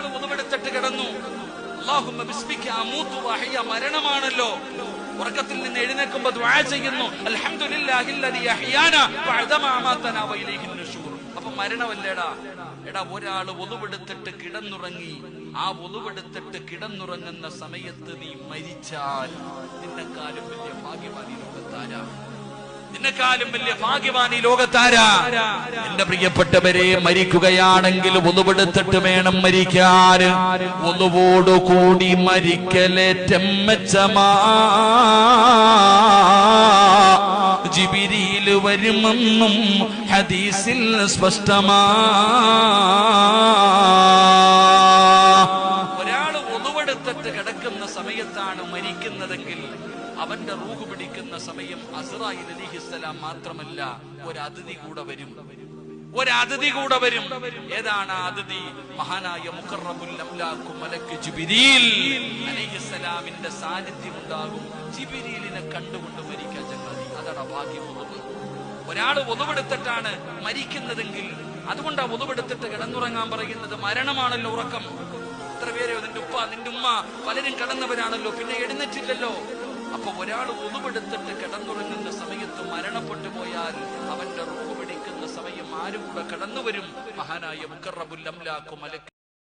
ഒരാൾ ഉദവെടുത്തിട്ട് കിടന്നു, അല്ലാഹുമ്മ ബിസ്മിക അമൂതു വഅഹ്യ, മരണമാണല്ലോ. ഉറക്കത്തിൽ നിന്ന് എഴുന്നേൽക്കുമ്പോ ദുആ ചെയ്യുന്നു, അൽഹംദുലില്ലാഹില്ലദീ അഹ്യാനാ ബഅദമാ അമാതനാ വഇലൈഹിൻ നുശൂർ. അപ്പൊ മരണമല്ലേടാ. എടാ, ഒരാൾ ഒതുവെടുത്തിട്ട് കിടന്നുറങ്ങി, ആ ഒതുവെടുത്തിട്ട് കിടന്നുറങ്ങുന്ന സമയത്ത് നീ മരിച്ചാൽ നിന്നെക്കാളും വലിയ ഭാഗ്യവാനി ലോകത്താരാ? നിന്നെക്കാളും വലിയ ഭാഗ്യവാനി ലോകത്താരാ? എന്റെ പ്രിയപ്പെട്ടവരെ, മരിക്കുകയാണെങ്കിൽ ഒതുവെടുത്തിട്ട് വേണം മരിക്കാൻ. ഒതുവോടുകൂടി മരിക്കലേറ്റം മെച്ചമാ, ജിബ്രീൽ വരുമെന്നും ഹദീസിൽ സ്പഷ്ടമാ. ഒരാൾ ഒതുവെടുത്തിട്ട് കിടക്കുന്ന സമയത്താണ് മരിക്കുന്നതെങ്കിൽ അവന്റെ റൂഹ് പിടിക്കുന്ന സമയം അസ്റായീൽ അലൈഹിസ്സലാം മാത്രമല്ല, ഒരതിഥി കൂടെ വരും. ഒരതിഥി കൂടെ വരും. ഏതാണ് ആ അതിഥി? മഹാനായ മുഖറബുൽ അംലാഖ് മലക്ക് ജിബ്രീൽ അലൈഹിസ്സലാമിന്റെ സാന്നിധ്യം ഉണ്ടാകും. ജിബ്രീലിനെ കണ്ടുകൊണ്ട് മരിക്കാൻ ചങ്ങാതി, അതാണ് ഭാഗ്യം. ഒരാൾ ഒതുവെടുത്തിട്ടാണ് മരിക്കുന്നതെങ്കിൽ, അതുകൊണ്ടാ ഒതുവെടുത്തിട്ട് കിടന്നുറങ്ങാൻ പറയുന്നത്. മരണമാണല്ലോ ഉറക്കം. എത്ര പേരെയോ നിന്റെ ഉപ്പ നിന്റെ ഉമ്മ പലരും കിടന്നവരാണല്ലോ, പിന്നെ എഴുന്നേറ്റില്ലല്ലോ. അപ്പൊ ഒരാൾ ഒതുവെടുത്തിട്ട് കിടന്നുറങ്ങുന്ന സമയത്ത് മരണപ്പെട്ടു പോയാൽ അവന്റെ റൂഹ് പിടിക്കുന്ന സമയം ആരും കൂടെ കടന്നുവരും. മഹാനായ മുഖറബുൽ അംലാഖ് മലക്ക്